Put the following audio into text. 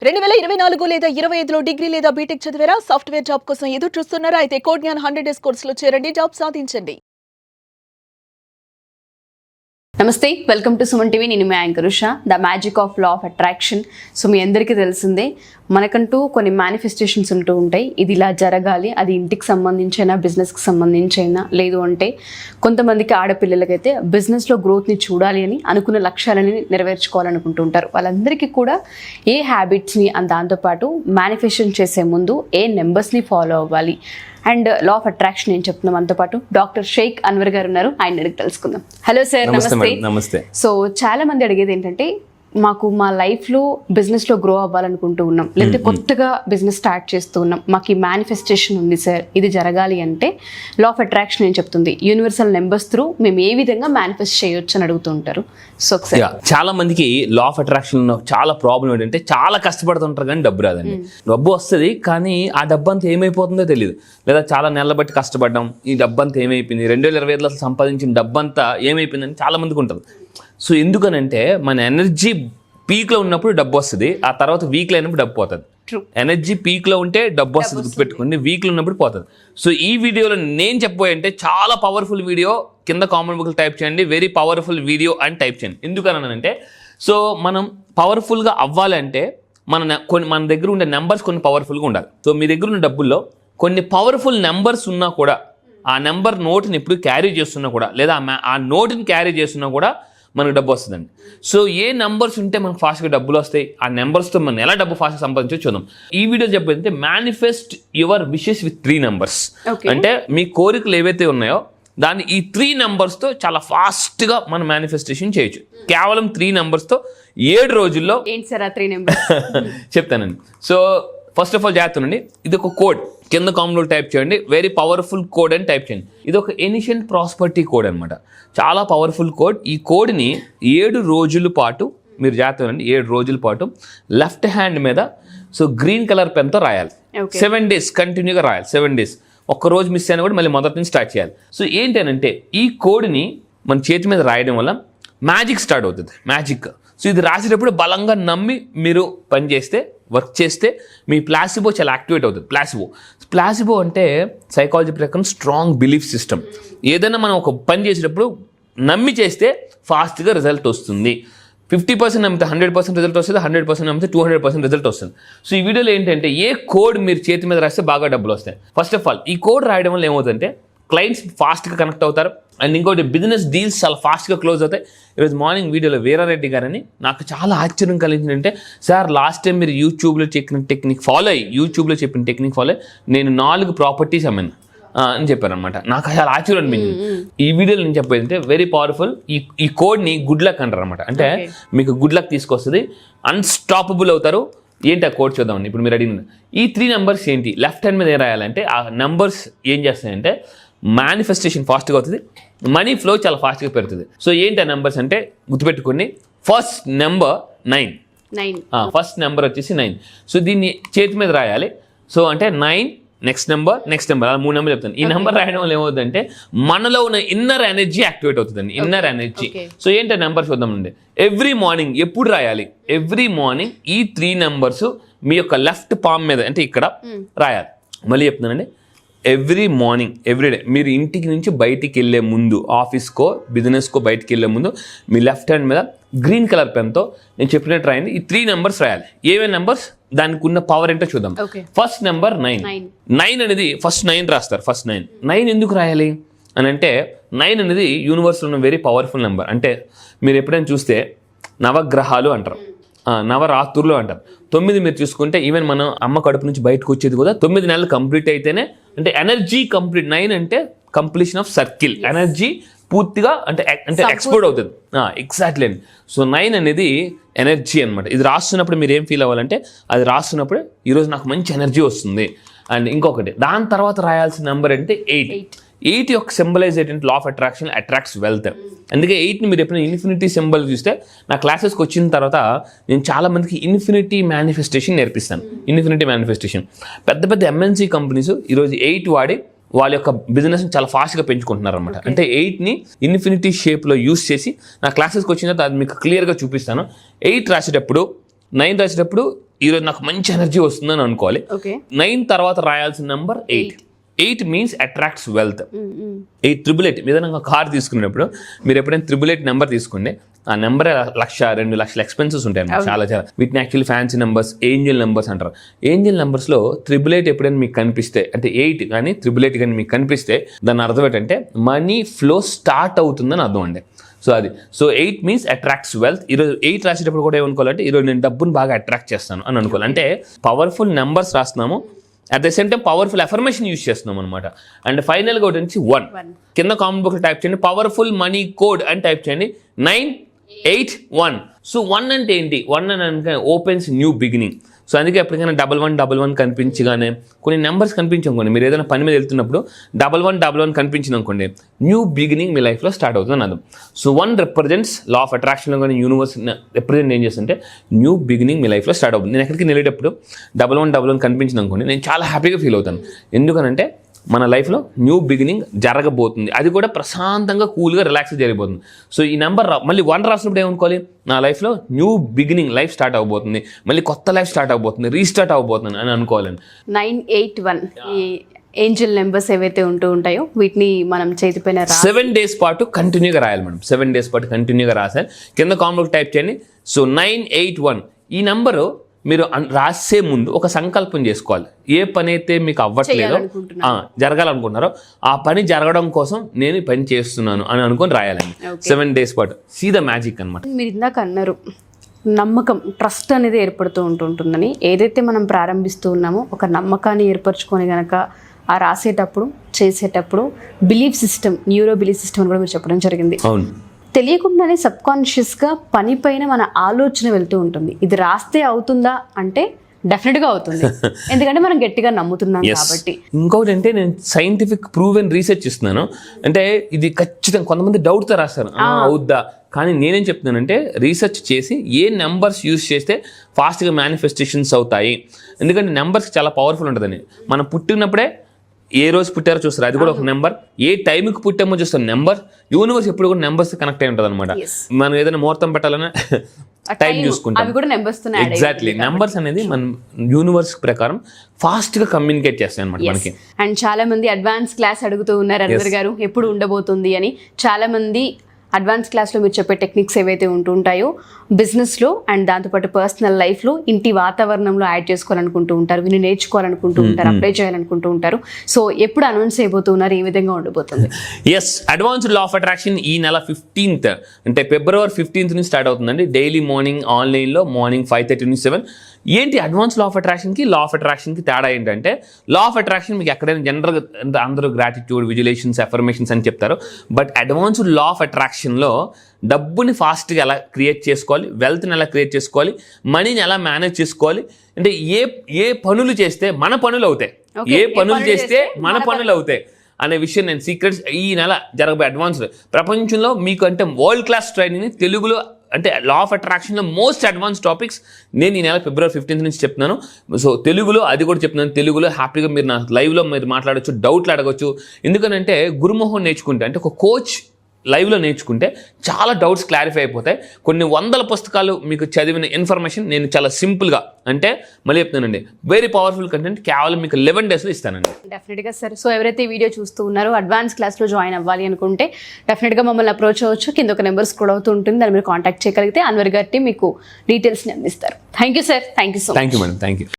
2024 లేదా 25లో డిగ్రీ లేదా బీటెక్ చదివారా? సాఫ్ట్‌వేర్ జాబ్ కోసం ఎదురు చూస్తున్నారా? అయితే కోడ్ జ్ఞాన్ 100 డేస్ కోర్సులో చేరండి, జాబ్ సాధించండి. నమస్తే, వెల్కమ్ టు సుమన్ టీవీ. నేను మీ anchor Usha. The magic of law of attraction. So మీ అందరికీ తెలిసిందే, మనకంటూ కొన్ని మేనిఫెస్టేషన్స్ ఉంటూ ఉంటాయి. ఇది ఇలా జరగాలి, అది ఇంటికి సంబంధించైనా బిజినెస్కి సంబంధించైనా, లేదు అంటే కొంతమందికి ఆడపిల్లలకైతే బిజినెస్లో గ్రోత్ని చూడాలి అని అనుకున్న లక్ష్యాలని నెరవేర్చుకోవాలనుకుంటూ ఉంటారు. వాళ్ళందరికీ కూడా ఏ హ్యాబిట్స్ని దాంతోపాటు మేనిఫెస్టేషన్ చేసే ముందు ఏ నెంబర్స్ని ఫాలో అవ్వాలి అండ్ లా ఆఫ్ అట్రాక్షన్ ఏం చెప్తున్నాం. అంతో పాటు డాక్టర్ షేక్ అన్వర్ గారు ఉన్నారు, ఆయన అడిగి తెలుసుకుందాం. హలో సార్, నమస్తే. నమస్తే. సో చాలా మంది అడిగేది ఏంటంటే, మాకు మా లైఫ్లో బిజినెస్లో గ్రో అవ్వాలనుకుంటూ ఉన్నాం, లేకపోతే కొత్తగా బిజినెస్ స్టార్ట్ చేస్తూ ఉన్నాం, మాకు ఈ మేనిఫెస్టేషన్ ఉంది సార్, ఇది జరగాలి అంటే లా ఆఫ్ అట్రాక్షన్ ఏం చెప్తుంది, యూనివర్సల్ నెంబర్స్ త్రూ మేము ఏ విధంగా మేనిఫెస్ట్ చేయొచ్చు అని అడుగుతూ ఉంటారు. సో చాలా మందికి లా ఆఫ్ అట్రాక్షన్ చాలా ప్రాబ్లం ఏంటంటే, చాలా కష్టపడుతుంటారు కానీ డబ్బు రాదండి. డబ్బు వస్తుంది కానీ ఆ డబ్బు అంతా ఏమైపోతుందో తెలియదు, లేదా చాలా నెలల బట్టి కష్టపడ్డాం, ఈ డబ్బు అంతా ఏమైపోయింది, 2025లో సంపాదించిన డబ్బు అంతా ఏమైపోయిందని చాలా మందికి ఉంటుంది. సో ఎందుకనంటే, మన ఎనర్జీ పీక్లో ఉన్నప్పుడు డబ్బు వస్తుంది, ఆ తర్వాత వీక్లో అయినప్పుడు డబ్బు పోతుంది. ఎనర్జీ పీక్లో ఉంటే డబ్బు వస్తుంది, గుర్తుపెట్టుకోండి, వీక్లో ఉన్నప్పుడు పోతుంది. సో ఈ వీడియోలో నేను చెప్పబోయే అంటే చాలా పవర్ఫుల్ వీడియో. కింద కామెంట్ బాక్స్లో టైప్ చేయండి, వెరీ పవర్ఫుల్ వీడియో అని టైప్ చేయండి. ఎందుకనంటే, సో మనం పవర్ఫుల్గా అవ్వాలంటే మన దగ్గర ఉండే నెంబర్స్ కొన్ని పవర్ఫుల్గా ఉండాలి. సో మీ దగ్గర ఉన్న డబ్బుల్లో కొన్ని పవర్ఫుల్ నెంబర్స్ ఉన్నా కూడా, ఆ నెంబర్ నోట్ని ఎప్పుడు క్యారీ చేస్తున్నా కూడా, లేదా ఆ నోట్ని క్యారీ చేస్తున్నా కూడా మనకు డబ్బు వస్తుందండి. సో ఏ నెంబర్స్ ఉంటే మనకు ఫాస్ట్గా డబ్బులు వస్తాయి, ఆ నెంబర్స్తో మనం ఎలా డబ్బు ఫాస్ట్గా సంపాదించో చూద్దాం. ఈ వీడియో చెప్పేది manifest your wishes with 3 numbers. అంటే మీ కోరికలు ఏవైతే ఉన్నాయో దాన్ని ఈ 3 నెంబర్స్తో చాలా ఫాస్ట్గా మనం మేనిఫెస్టేషన్ చేయొచ్చు. కేవలం 3 నెంబర్స్తో 7 రోజుల్లో. ఏంటి సార్ ఆ 3 నెంబర్స్? చెప్తానండి. సో ఫస్ట్ ఆఫ్ ఆల్ చేస్తానండి, ఇది ఒక కోడ్. కింద కామెంట్లో టైప్ చేయండి, వెరీ పవర్ఫుల్ కోడ్ అని టైప్ చేయండి. ఇది ఒక ఏన్షియంట్ ప్రాస్పరిటీ కోడ్ అనమాట, చాలా పవర్ఫుల్ కోడ్. ఈ కోడ్ని 7 రోజుల పాటు మీరు చేస్తానండి, 7 రోజుల పాటు లెఫ్ట్ హ్యాండ్ మీద సో గ్రీన్ కలర్ పెన్తో రాయాలి. 7 డేస్ కంటిన్యూగా రాయాలి. 7 డేస్ ఒక్క రోజు మిస్ అయినా కూడా మళ్ళీ మొదటి నుంచి స్టార్ట్ చేయాలి. సో ఏంటనంటే, ఈ కోడ్ని మన చేతి మీద రాయడం వల్ల మ్యాజిక్ స్టార్ట్ అవుతుంది, మ్యాజిక్. సో ఇది రాసేటప్పుడు బలంగా నమ్మి మీరు పని చేస్తే, వర్క్ చేస్తే మీ ప్లాసిబో చాలా యాక్టివేట్ అవుతుంది. ప్లాసిబో అంటే సైకాలజీ ప్రకారం స్ట్రాంగ్ బిలీఫ్ సిస్టమ్. ఏదైనా మనం ఒక పని చేసేటప్పుడు నమ్మి చేస్తే ఫాస్ట్గా రిజల్ట్ వస్తుంది. 50% నమ్మితే 100% రిజల్ట్ వస్తుంది, 100% నమ్మితే 200% రిజల్ట్ వస్తుంది. సో ఈ వీడియోలో ఏంటంటే, ఏ కోడ్ మీరు చేతి మీద రాస్తే బాగా డబ్బులు వస్తాయి. ఫస్ట్ ఆఫ్ ఆల్ ఈ కోడ్ రాయడం వల్ల ఏమవుతుందంటే, క్లయింట్స్ ఫాస్ట్గా కనెక్ట్ అవుతారు, అండ్ ఇంకోటి బిజినెస్ డీల్స్ చాలా ఫాస్ట్గా క్లోజ్ అవుతాయి. ఈరోజు మార్నింగ్ వీడియోలో వీరారెడ్డి గారని నాకు చాలా ఆశ్చర్యం కలిగిందంటే, సార్ లాస్ట్ టైం మీరు యూట్యూబ్లో చెప్పిన టెక్నిక్ ఫాలో అయ్యి నేను 4 ప్రాపర్టీస్ అమ్మాను అని చెప్పారనమాట. నాకు చాలా ఆశ్చర్యం అనిపించింది. ఈ వీడియోలో నేను చెప్పేది అంటే వెరీ పవర్ఫుల్. ఈ కోడ్ని గుడ్ లక్ అంటారు అనమాట. అంటే మీకు గుడ్ లక్ తీసుకొస్తుంది, అన్స్టాపబుల్ అవుతారు. ఏంటి ఆ కోడ్ చూద్దామండి. ఇప్పుడు మీరు అడిగిన ఈ 3 నెంబర్స్ ఏంటి, లెఫ్ట్ హ్యాండ్ మీద ఏం రాయాలంటే, ఆ నెంబర్స్ ఏం చేస్తాయంటే మేనిఫెస్టేషన్ ఫాస్ట్గా అవుతుంది, మనీ ఫ్లో చాలా ఫాస్ట్గా పెరుగుతుంది. సో ఏంటి ఆ నెంబర్స్ అంటే గుర్తుపెట్టుకోండి. First number 9. ఫస్ట్ నెంబర్ వచ్చేసి 9. సో దీన్ని చేతి మీద రాయాలి. సో అంటే 9 నెక్స్ట్ నెంబర్ అలా 3 నెంబర్ చెప్తాను. ఈ నెంబర్ రాయడం వల్ల ఏమవుతుందంటే, మనలో ఉన్న ఇన్నర్ ఎనర్జీ యాక్టివేట్ అవుతుందండి, ఇన్నర్ ఎనర్జీ. సో ఏంటి ఆ నెంబర్ చూద్దామండి. ఎవ్రీ మార్నింగ్ ఎప్పుడు రాయాలి, ఎవ్రీ మార్నింగ్ ఈ 3 నెంబర్స్ మీ యొక్క లెఫ్ట్ పామ్ మీద అంటే ఇక్కడ రాయాలి. మళ్ళీ చెప్తున్నానండి, ఎవ్రీ మార్నింగ్ ఎవ్రీడే మీరు ఇంటికి నుంచి బయటికి వెళ్ళే ముందు, ఆఫీస్కో బిజినెస్కో బయటికి వెళ్ళే ముందు మీ లెఫ్ట్ హ్యాండ్ మీద గ్రీన్ కలర్ పెన్తో నేను చెప్పినట్టు రాయండి. ఈ 3 నెంబర్స్ రాయాలి. ఏమేమి నెంబర్స్, దానికి ఉన్న పవర్ ఏంటో చూద్దాం. ఫస్ట్ నెంబర్ 9 అనేది ఫస్ట్ 9 రాస్తారు. ఫస్ట్ 9 ఎందుకు రాయాలి అని అంటే, 9 అనేది యూనివర్స్లో ఉన్న వెరీ పవర్ఫుల్ నెంబర్. అంటే మీరు ఎప్పుడైనా చూస్తే నవగ్రహాలు అంటారు, నవరాత్రులు అంటారు. 9 మీరు చూసుకుంటే, ఈవెన్ మనం అమ్మ కడుపు నుంచి బయటకు వచ్చేది కూడా 9 నెలలు కంప్లీట్ అయితేనే, అంటే ఎనర్జీ కంప్లీట్. 9 అంటే కంప్లీషన్ ఆఫ్ సర్కిల్, ఎనర్జీ పూర్తిగా అంటే ఎక్స్ప్లోడ్ అవుతుంది. ఎగ్జాక్ట్లీ అండి. సో 9 అనేది ఎనర్జీ అనమాట. ఇది రాస్తున్నప్పుడు మీరు ఏం ఫీల్ అవ్వాలంటే, అది రాస్తున్నప్పుడు ఈరోజు నాకు మంచి ఎనర్జీ వస్తుంది. అండ్ ఇంకొకటి, దాని తర్వాత రాయాల్సిన నెంబర్ అంటే 8 యొక్క సింబలైజ్ ఏంటంటే, లా ఆఫ్ అట్రాక్షన్ అట్రాక్ట్స్ వెల్త్. అందుకే 8ని మీరు ఎప్పుడైనా ఇన్ఫినిటీ సింబల్ చూస్తే, నా క్లాసెస్కి వచ్చిన తర్వాత నేను చాలా మందికి ఇన్ఫినిటీ మేనిఫెస్టేషన్ నేర్పిస్తాను. ఇన్ఫినిటీ మేనిఫెస్టేషన్ పెద్ద పెద్ద MNC కంపెనీస్ ఈరోజు 8 వాడి వాళ్ళ యొక్క బిజినెస్ని చాలా ఫాస్ట్గా పెంచుకుంటున్నారు అనమాట. అంటే 8ని ఇన్ఫినిటీ షేప్లో యూస్ చేసి నా క్లాసెస్కి వచ్చిన తర్వాత అది మీకు క్లియర్గా చూపిస్తాను. 8 రాసేటప్పుడు 9 రాసేటప్పుడు ఈరోజు నాకు మంచి ఎనర్జీ వస్తుందని అనుకోవాలి. ఓకే. 9 తర్వాత రాయాల్సిన నెంబర్ 8 మీన్స్ అట్రాక్ట్స్ వెల్త్. 8 ఏదైనా కార్ తీసుకునేటప్పుడు మీరు ఎప్పుడైనా 8 నెంబర్ తీసుకోండి, ఆ నెంబర్ 1,00,000 2,00,000 ఎక్స్పెన్సెస్ ఉంటాయి అన్నమాట. చాలా వీటిని actually fancy numbers, Angel numbers అంటారు. ఏంజల్ నెంబర్స్లో 888 ఎప్పుడైనా మీకు కనిపిస్తే, అంటే 8 కానీ 888 కానీ మీకు కనిపిస్తే దాని అర్థం ఏంటంటే మనీ ఫ్లో స్టార్ట్ అవుతుందని అర్థం అండి. So 8 means attracts wealth. ఈరోజు 8 రాసేటప్పుడు కూడా ఏమనుకోవాలంటే ఈరోజు నేను డబ్బుని బాగా అట్రాక్ట్ చేస్తాను అని అనుకోవాలి. అంటే పవర్ఫుల్ నెంబర్స్ రాస్తున్నాము, at the same time powerful affirmation use చేస్తున్నాం అనమాట. అండ్ ఫైనల్గా ఒకటి నుంచి 1 కింద కామెంట్ బాక్స్లో టైప్ చేయండి, పవర్ఫుల్ మనీ కోడ్ అని టైప్ చేయండి 981. సో 1 అంటే ఏంటి? 1 అని అంటే ఓపెన్స్ న్యూ బిగినింగ్. సో అందుకే ఎప్పటికైనా 1111 కనిపించగానే కొన్ని నెంబర్స్ కనిపించనుకోండి, మీరు ఏదైనా పని మీద వెళ్తున్నప్పుడు 1111 కనిపించింది అనుకోండి, న్యూ బిగినింగ్ మీ లైఫ్లో స్టార్ట్ అవుతుంది అర్థం. సో 1 రిప్రజెంట్స్ లా ఆఫ్ అట్రాక్షన్లో కానీ యూనివర్స్ రిప్రజెంట్ ఏం చేస్తుంటే న్యూ బిగినింగ్ మీ లైఫ్లో స్టార్ట్ అవుతుంది. నేను ఎక్కడికి వెళ్ళేటప్పుడు 1111 కనిపించింది అనుకోండి, నేను చాలా హ్యాపీగా ఫీల్ అవుతాను. ఎందుకనంటే మన లైఫ్లో న్యూ బిగినింగ్ జరగబోతుంది, అది కూడా ప్రశాంతంగా కూల్గా రిలాక్స్గా జరిగిపోతుంది. సో ఈ నెంబర్ మళ్ళీ 1 రాసినప్పుడు ఏమనుకోవాలి, నా లైఫ్లో న్యూ బిగినింగ్ లైఫ్ స్టార్ట్ అవబోతుంది, మళ్ళీ కొత్త లైఫ్ స్టార్ట్ అవబోతుంది, రీస్టార్ట్ అవబోతుంది అని అనుకోవాలండి. 981 ఈ ఏంజల్ నెంబర్స్ ఏవైతే ఉంటూ ఉంటాయో వీటిని మనం చేతిపైన 7 days పాటు కంటిన్యూగా రాయాలి మేడం. 7 days పాటు కంటిన్యూగా రాసాలి. కింద కామెంట్ టైప్ చేయండి. సో 981 ఈ నెంబరు మీరు రాసే ముందు ఒక సంకల్పం చేసుకోవాలి. ఏ పని అయితే మీకు అవ్వట్లేదో, జరగాలనుకుంటున్నారో ఆ పని జరగడం కోసం నేను ఈ పని చేస్తున్నాను అని అనుకొని రాయాలండి. 7 days పాటు. సీ ద మ్యాజిక్ అనమాట. మీరు ఇందాక అన్నారు నమ్మకం, ట్రస్ట్ అనేది ఏర్పడుతూ ఉంటుందని. ఏదైతే మనం ప్రారంభిస్తూ ఉన్నామో ఒక నమ్మకాన్ని ఏర్పరచుకొని గనక ఆ రాసేటప్పుడు చేసేటప్పుడు belief system, neuro belief system అని కూడా మీరు చెప్పడం జరిగింది. అవును. తెలియకుండానే సబ్కాన్షియస్గా పని పైన మన ఆలోచన వెళ్తూ ఉంటుంది. ఇది రాస్తే అవుతుందా అంటే డెఫినెట్గా అవుతుంది, ఎందుకంటే మనం గట్టిగా నమ్ముతున్నాం కాబట్టి. ఇంకొకటి అంటే నేను సైంటిఫిక్ ప్రూవెన్ రీసెర్చ్ ఇస్తున్నాను, అంటే ఇది ఖచ్చితంగా కొంతమంది డౌట్తో రాస్తారు అవుద్దా, కానీ నేనేం చెప్తున్నానంటే రీసెర్చ్ చేసి ఏ నెంబర్స్ యూజ్ చేస్తే ఫాస్ట్గా మేనిఫెస్టేషన్స్ అవుతాయి. ఎందుకంటే నెంబర్స్ చాలా పవర్ఫుల్ ఉంటుందని. మనం పుట్టినప్పుడే ఏ రోజు పుట్టారో చూస్తారు, అది కూడా ఒక నెంబర్. ఏ టైంకి పుట్టామో చూస్తాం నెంబర్. యూనివర్స్ ఎప్పుడు కూడా నెంబర్స్ కనెక్ట్ అయి ఉంటుంది అనమాట. మనం ఏదైనా ముహూర్తం పెట్టాలన్నా టైం చూసుకుంటాం. ఎగ్జాక్ట్లీ నెంబర్స్ అనేది మన యూనివర్స్ ప్రకారం ఫాస్ట్ గా కమ్యూనికేట్ చేస్తాయి అనమాట మనకి. అండ్ చాలా మంది అడ్వాన్స్ క్లాస్ అడుగుతూ ఉన్నారు అందరు గారు, ఎప్పుడు ఉండబోతుంది అని. చాలా మంది అడ్వాన్స్ క్లాస్లో మీరు చెప్పే టెక్నిక్స్ ఏవైతే ఉంటుంటాయో బిజినెస్లో అండ్ దాంతోపాటు పర్సనల్ లైఫ్లో ఇంటి వాతావరణంలో యాడ్ చేసుకోవాలనుకుంటూ ఉంటారు, విని నేర్చుకోవాలనుకుంటూ ఉంటారు, అప్లై చేయాలనుకుంటూ ఉంటారు. సో ఎప్పుడు అనౌన్స్ చేయబోతున్నారు, ఏ విధంగా ఉండబోతుంది? Yes, advanced law of attraction ఈ నెల 15th అంటే February 15th నుంచి స్టార్ట్ అవుతుందండి. డైలీ మార్నింగ్ ఆన్లైన్లో మార్నింగ్ 5:30 నుంచి 7. ఏంటి అడ్వాన్స్ లా ఆఫ్ అట్రాక్షన్కి లా ఆఫ్ అట్రాక్షన్కి తేడా ఏంటంటే, లా ఆఫ్ అట్రాక్షన్ మీకు ఎక్కడైనా జనరల్గా అందరూ గ్రాటిట్యూడ్, విజులేషన్స్, అఫర్మేషన్స్ అని చెప్తారు. బట్ అడ్వాన్స్డ్ లా ఆఫ్ అట్రాక్షన్లో డబ్బుని ఫాస్ట్గా ఎలా క్రియేట్ చేసుకోవాలి, వెల్త్ని ఎలా క్రియేట్ చేసుకోవాలి, మనీని ఎలా మేనేజ్ చేసుకోవాలి, అంటే ఏ పనులు చేస్తే మన పనులు అవుతాయి, ఏ పనులు చేస్తే మన పనులు అవుతాయి అనే విషయం నేను సీక్రెట్స్ ఈ నెల జరగబోయే అడ్వాన్స్డ్. ప్రపంచంలో మీకు అంటే వరల్డ్ క్లాస్ ట్రైనింగ్ తెలుగులో అంటే లా ఆఫ్ అట్రాక్షన్లో మోస్ట్ అడ్వాన్స్ టాపిక్స్ నేను ఈ నెల February 15th నుంచి చెప్తున్నాను. సో తెలుగులో అది కూడా చెప్తున్నాను. తెలుగులో హ్యాపీగా మీరు నా లైవ్లో మీరు మాట్లాడవచ్చు, డౌట్లు అడగచ్చు. ఎందుకనంటే గురుమోహన్ నేర్చుకుంటే, అంటే ఒక కోచ్ లైవ్లో నేర్చుకుంటే చాలా డౌట్స్ క్లారిఫై అయిపోతాయి. కొన్ని వందల పుస్తకాలు మీకు చదివిన ఇన్ఫర్మేషన్ నేను చాలా సింపుల్గా, అంటే మళ్ళీ చెప్తానండి, వెరీ పవర్ఫుల్ కంటెంట్ కేవలం మీకు 11 daysలో ఇస్తానండి. డెఫినెట్గా సార్. సో ఎవరైతే ఈ వీడియో చూస్తూ ఉన్నారో అడ్వాన్స్ క్లాస్లో జాయిన్ అవ్వాలి అనుకుంటే డెఫినెట్గా మమ్మల్ని అప్రోచ్ అవ్వచ్చు. కింద ఒక నెంబర్ స్క్రోల్ అవుతూ ఉంటుంది, దాన్ని మీరు కాంటాక్ట్ చేయగలిగితే అన్వర్ గారి మీకు డీటెయిల్స్ని అందిస్తారు. Thank you sir. Thank you so much. Thank you madam. Thank you.